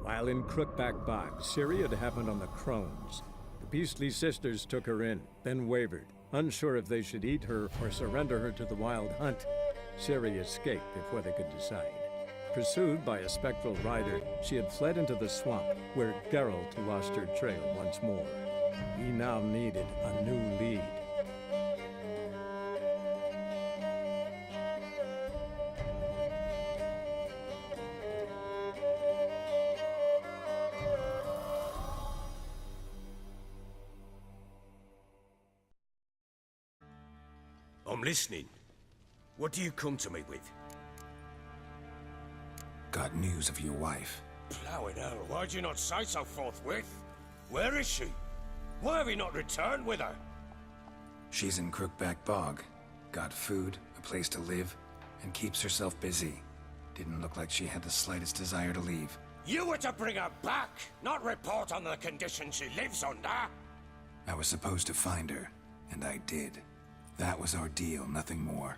While in Crookback Bog, Ciri had happened on the Crones. The Beastly Sisters took her in, then wavered, unsure if they should eat her or surrender her to the Wild Hunt. Ciri escaped before they could decide. Pursued by a spectral rider, she had fled into the swamp, where Geralt lost her trail once more. He now needed a new lead. I'm listening. What do you come to me with? Got news of your wife. Plowing hell, why'd you not say so forthwith? Where is she? Why have you not returned with her? She's in Crookback Bog. Got food, a place to live, and keeps herself busy. Didn't look like she had the slightest desire to leave. You were to bring her back, not report on the conditions she lives under. I was supposed to find her, and I did. That was our deal, nothing more.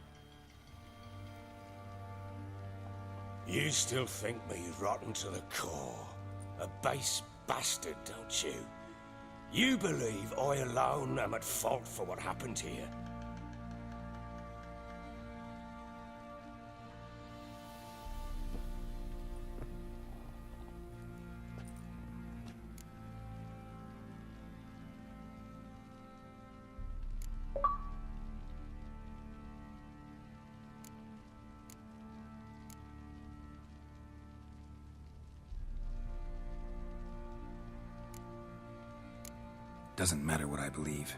You still think me rotten to the core. A base bastard, don't you? You believe I alone am at fault for what happened here. Doesn't matter what I believe.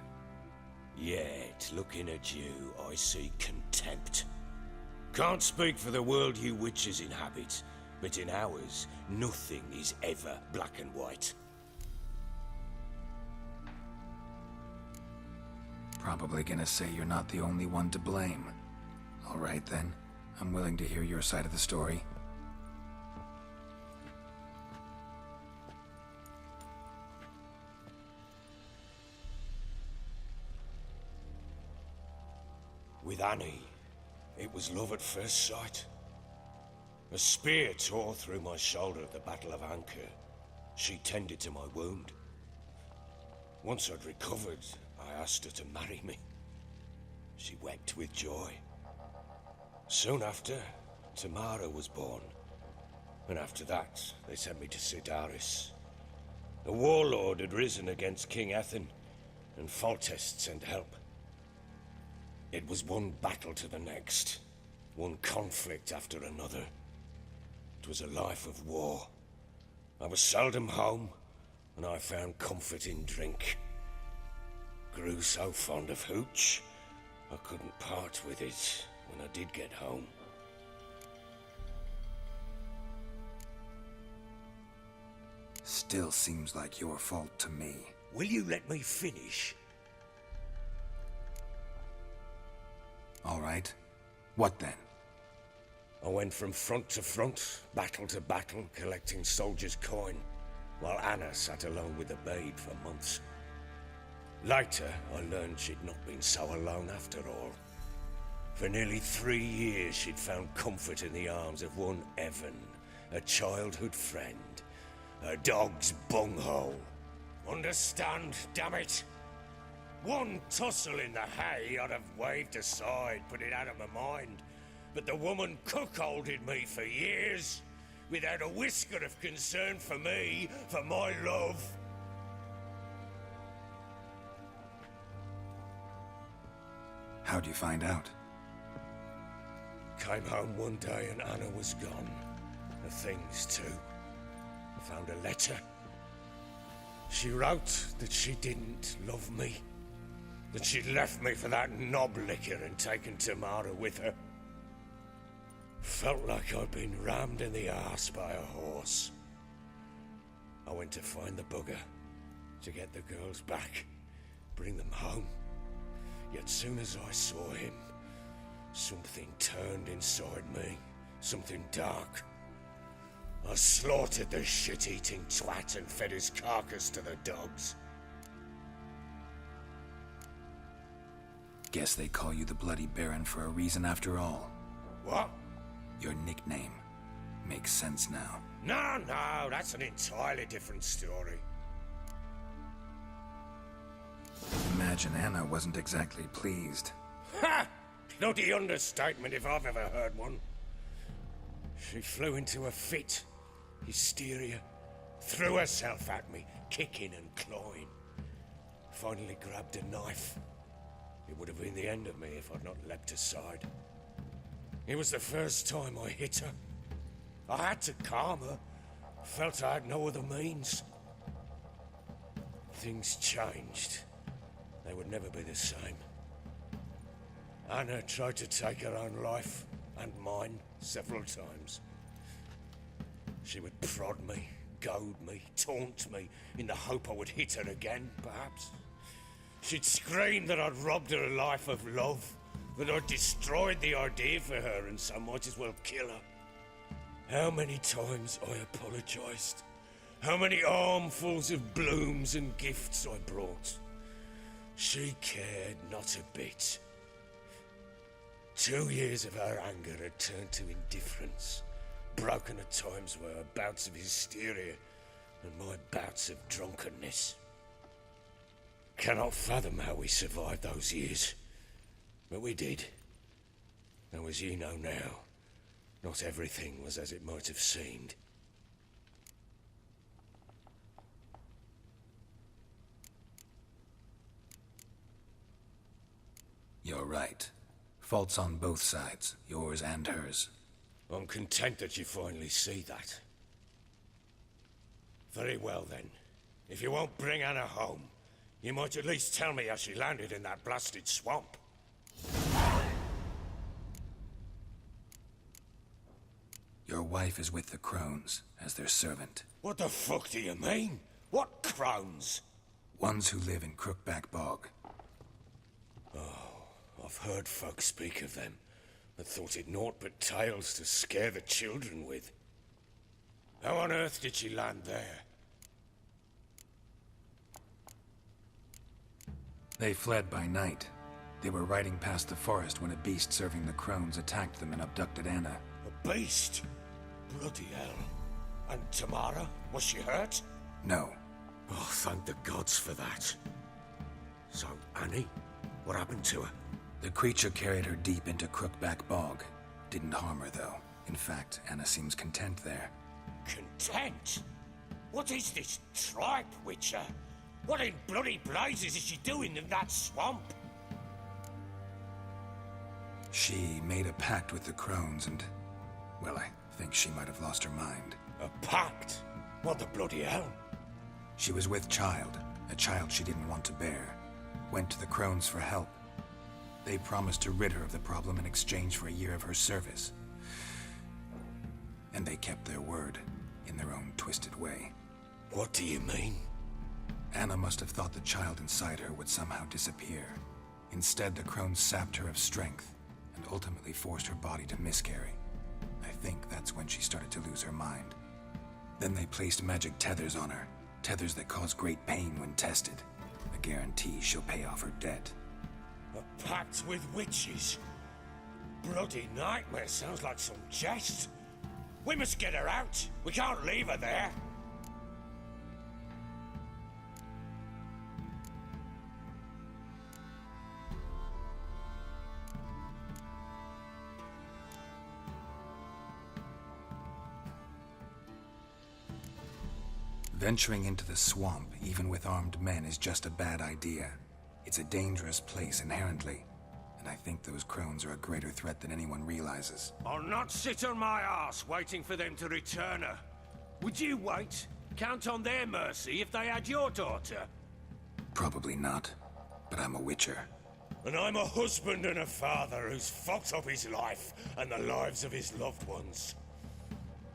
Yet, looking at you, I see contempt. Can't speak for the world you witches inhabit, but in ours, nothing is ever black and white. Probably gonna say you're not the only one to blame. All right then, I'm willing to hear your side of the story. With Annie, it was love at first sight. A spear tore through my shoulder at the Battle of Anchor. She tended to my wound. Once I'd recovered, I asked her to marry me. She wept with joy. Soon after, Tamara was born. And after that, they sent me to Cidaris. A warlord had risen against King Ethain, and Foltest sent help. It was one battle to the next, one conflict after another. It was a life of war. I was seldom home, and I found comfort in drink. Grew so fond of hooch, I couldn't part with it when I did get home. Still seems like your fault to me. Will you let me finish? All right. What then? I went from front to front, battle to battle, collecting soldiers' coin, while Anna sat alone with the babe for months. Later, I learned she'd not been so alone after all. For nearly 3 years, she'd found comfort in the arms of one Evan, a childhood friend, a dog's bunghole. Understand, damn it? One tussle in the hay I'd have waved aside, put it out of my mind. But the woman cuckolded me for years, without a whisker of concern for me, for my love. How'd you find out? Came home one day and Anna was gone. The things too. I found a letter. She wrote that she didn't love me. That she'd left me for that knob licker and taken Tamara with her. Felt like I'd been rammed in the arse by a horse. I went to find the bugger, to get the girls back, bring them home. Yet soon as I saw him, something turned inside me, something dark. I slaughtered the shit-eating twat and fed his carcass to the dogs. Guess they call you the Bloody Baron for a reason after all. What? Your nickname. Makes sense now. No, that's an entirely different story. Imagine Anna wasn't exactly pleased. Ha! Bloody understatement if I've ever heard one. She flew into a fit. Hysteria. Threw herself at me, kicking and clawing. Finally grabbed a knife. It would have been the end of me if I'd not leapt aside. It was the first time I hit her. I had to calm her. Felt I had no other means. Things changed. They would never be the same. Anna tried to take her own life, and mine, several times. She would prod me, goad me, taunt me, in the hope I would hit her again, perhaps. She'd scream that I'd robbed her life of love, that I'd destroyed the idea for her, and so might as well kill her. How many times I apologized. How many armfuls of blooms and gifts I brought. She cared not a bit. 2 years of her anger had turned to indifference, broken at times by her bouts of hysteria and my bouts of drunkenness. Cannot fathom how we survived those years, but we did. Though as you know now, not everything was as it might have seemed. You're right. Faults on both sides, yours and hers. I'm content that you finally see that. Very well then. If you won't bring Anna home, you might at least tell me how she landed in that blasted swamp. Your wife is with the Crones, as their servant. What the fuck do you mean? What crones? Ones who live in Crookback Bog. I've heard folk speak of them, but thought it naught but tales to scare the children with. How on earth did she land there? They fled by night. They were riding past the forest when a beast serving the Crones attacked them and abducted Anna. A beast? Bloody hell. And Tamara? Was she hurt? No. Oh, thank the gods for that. So, Annie? What happened to her? The creature carried her deep into Crookback Bog. Didn't harm her, though. In fact, Anna seems content there. Content? What is this tripe, Witcher? What in bloody blazes is she doing in that swamp? She made a pact with the Crones and... well, I think she might have lost her mind. A pact? What the bloody hell? She was with child, a child she didn't want to bear. Went to the Crones for help. They promised to rid her of the problem in exchange for a year of her service. And they kept their word, in their own twisted way. What do you mean? Anna must have thought the child inside her would somehow disappear. Instead, the Crones sapped her of strength, and ultimately forced her body to miscarry. I think that's when she started to lose her mind. Then they placed magic tethers on her, tethers that cause great pain when tested. A guarantee she'll pay off her debt. A pact with witches? Bloody nightmare, sounds like some jest. We must get her out. We can't leave her there. Venturing into the swamp, even with armed men, is just a bad idea. It's a dangerous place inherently, and I think those Crones are a greater threat than anyone realizes. I'll not sit on my ass waiting for them to return her. Would you wait? Count on their mercy if they had your daughter? Probably not, but I'm a witcher. And I'm a husband and a father who's fucked up his life and the lives of his loved ones.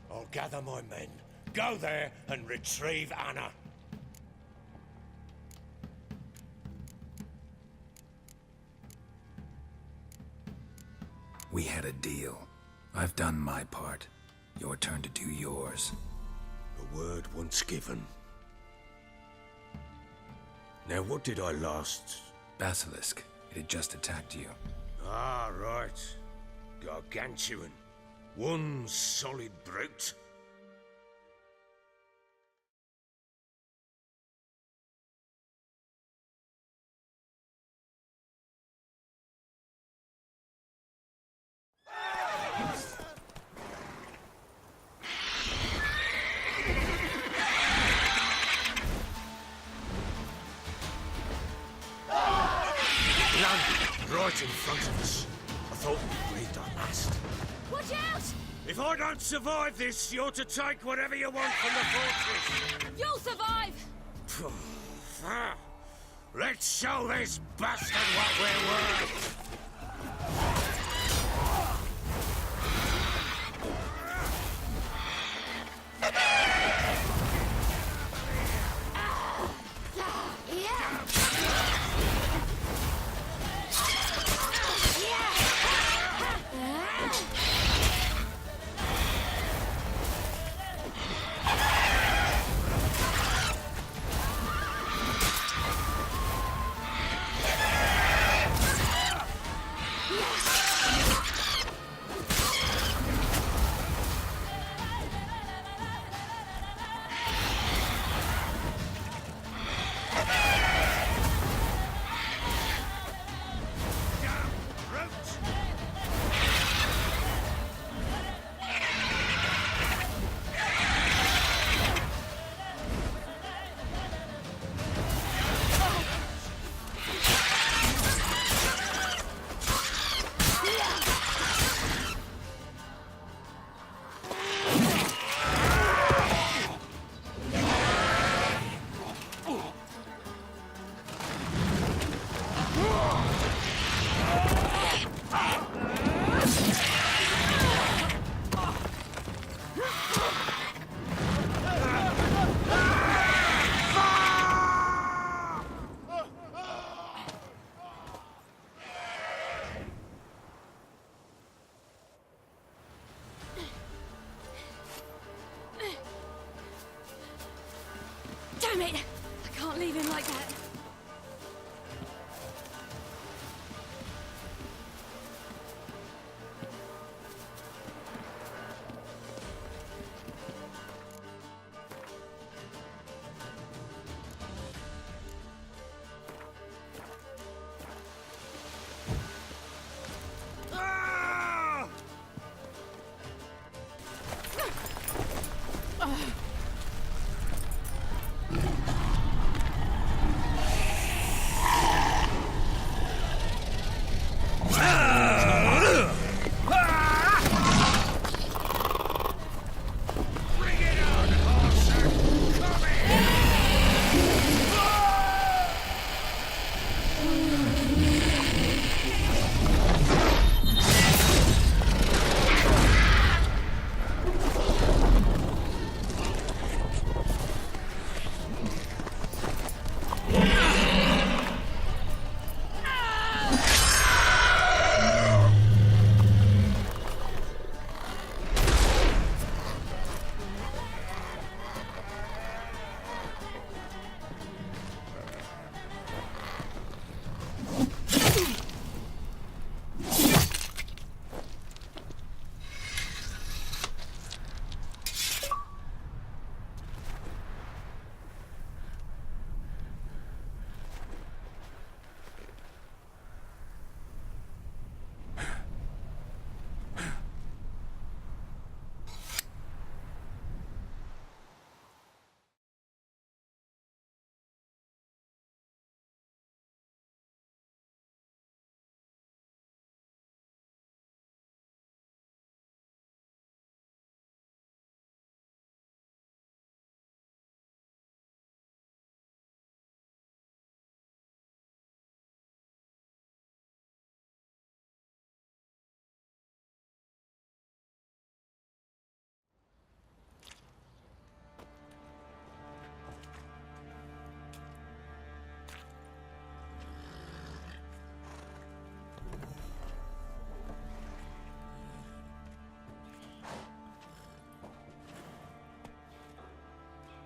I'll gather my men, go there and retrieve Anna. We had a deal. I've done my part. Your turn to do yours. A word once given. Now what did I last... Basilisk. It had just attacked you. Ah, right. Gargantuan. One solid brute. right in front of us. I thought we breathed our last. Watch out! If I don't survive this, you're to take whatever you want from the fortress. You'll survive! Let's show this bastard what we're worth! Damn it! I can't leave him like that.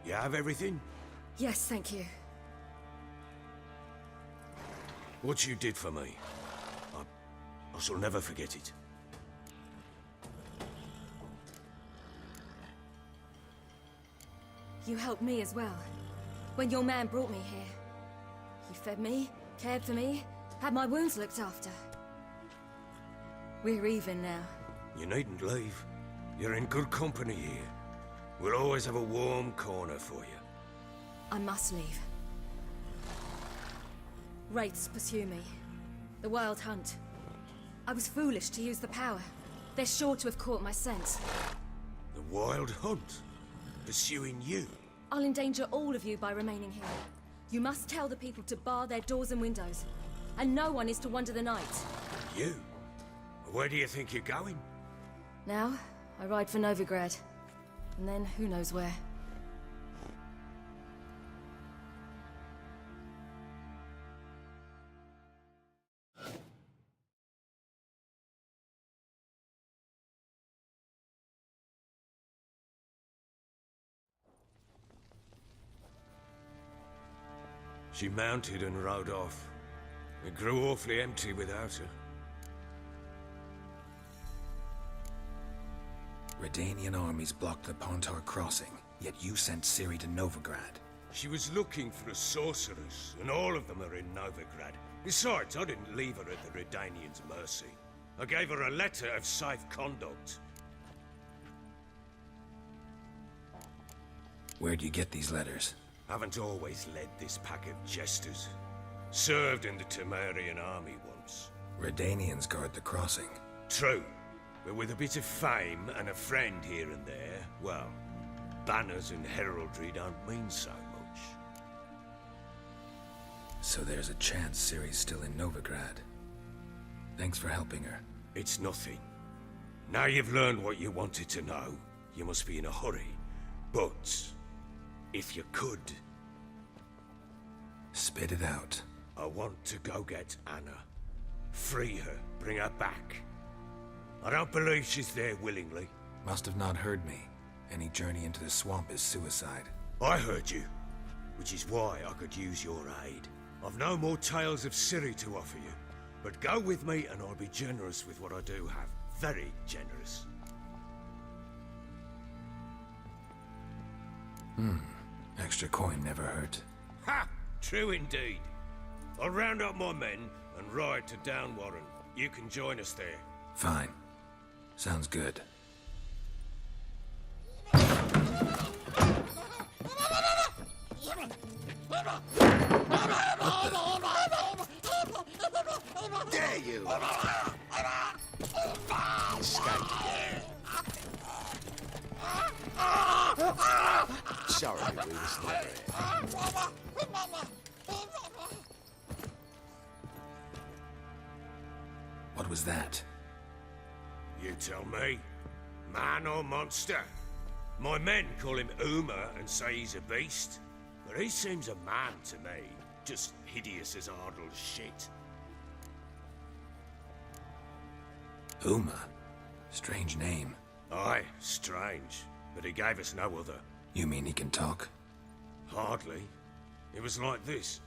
You have everything? Yes, thank you. What you did for me, I shall never forget it. You helped me as well. When your man brought me here. You fed me, cared for me, had my wounds looked after. We're even now. You needn't leave. You're in good company here. We'll always have a warm corner for you. I must leave. Wraiths pursue me. The Wild Hunt. I was foolish to use the power. They're sure to have caught my scent. The Wild Hunt? Pursuing you? I'll endanger all of you by remaining here. You must tell the people to bar their doors and windows. And no one is to wander the night. You? Where do you think you're going? Now, I ride for Novigrad. And then, who knows where. She mounted and rode off. It grew awfully empty without her. Redanian armies blocked the Pontar crossing, yet you sent Ciri to Novigrad. She was looking for a sorceress, and all of them are in Novigrad. Besides, I didn't leave her at the Redanians' mercy. I gave her a letter of safe conduct. Where'd you get these letters? Haven't always led this pack of jesters. Served in the Temerian army once. Redanians guard the crossing. True, but with a bit of fame and a friend here and there, well, banners and heraldry don't mean so much. So there's a chance Ciri's still in Novigrad. Thanks for helping her. It's nothing. Now you've learned what you wanted to know, you must be in a hurry. But if you could... Spit it out. I want to go get Anna. Free her, bring her back. I don't believe she's there willingly. Must have not heard me. Any journey into the swamp is suicide. I heard you, which is why I could use your aid. I've no more tales of Ciri to offer you, but go with me and I'll be generous with what I do have. Very generous. Extra coin never hurt. Ha! True indeed. I'll round up my men and ride to Downwarren. You can join us there. Fine. Sounds good. Dare you! Escape. Sorry, we was never here. What was that? You tell me. Man or monster? My men call him Uma and say he's a beast. But he seems a man to me. Just hideous as Ardle's shit. Uma? Strange name. Aye, strange. But he gave us no other. You mean he can talk? Hardly. It was like this.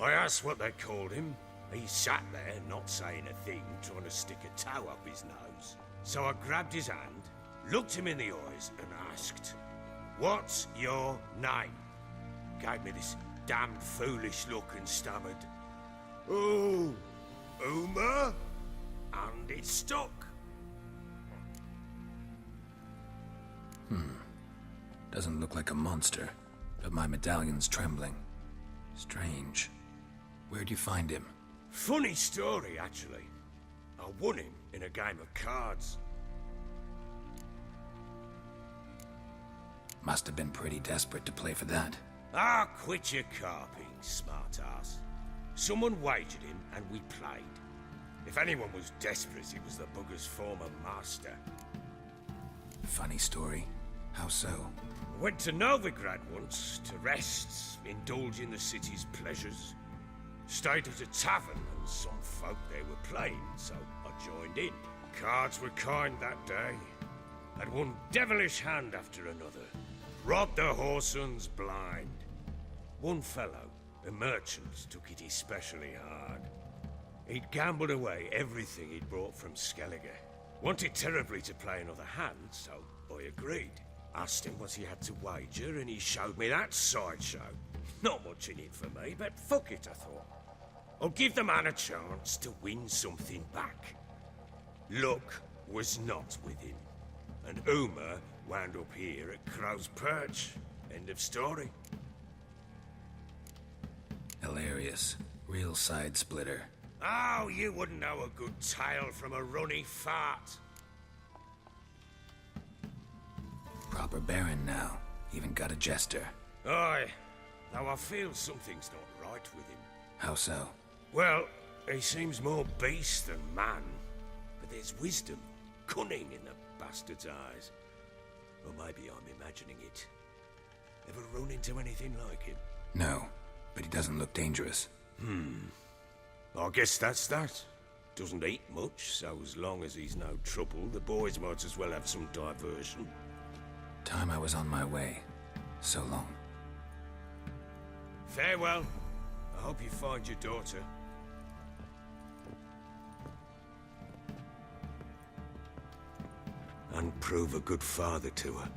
I asked what they called him. He sat there, not saying a thing, trying to stick a toe up his nose. So I grabbed his hand, looked him in the eyes, and asked, "What's your name?" Gave me this damned foolish look and stammered, "Oh, Uma?" And it stuck. Doesn't look like a monster, but my medallion's trembling. Strange. Where'd you find him? Funny story, actually. I won him in a game of cards. Must have been pretty desperate to play for that. Ah, quit your carping, smart-ass. Someone wagered him, and we played. If anyone was desperate, it was the bugger's former master. Funny story. How so? I went to Novigrad once to rest, indulge in the city's pleasures. Stayed at a tavern, and some folk there were playing, so I joined in. Cards were kind that day. Had one devilish hand after another. Robbed the whoresons blind. One fellow, a merchant, took it especially hard. He'd gambled away everything he'd brought from Skellige. Wanted terribly to play another hand, so I agreed. Asked him what he had to wager, and he showed me that sideshow. Not much in it for me, but fuck it, I thought. I'll give the man a chance to win something back. Luck was not with him, and Uma wound up here at Crow's Perch. End of story. Hilarious. Real side splitter. Oh, you wouldn't know a good tale from a runny fart. Proper Baron now. Even got a jester. Aye, though I feel something's not right with him. How so? Well, he seems more beast than man. But there's wisdom, cunning in the bastard's eyes. Or maybe I'm imagining it. Ever run into anything like him? No, but he doesn't look dangerous. I guess that's that. Doesn't eat much, so as long as he's no trouble, the boys might as well have some diversion. Time I was on my way. So long. Farewell. I hope you find your daughter. And prove a good father to her.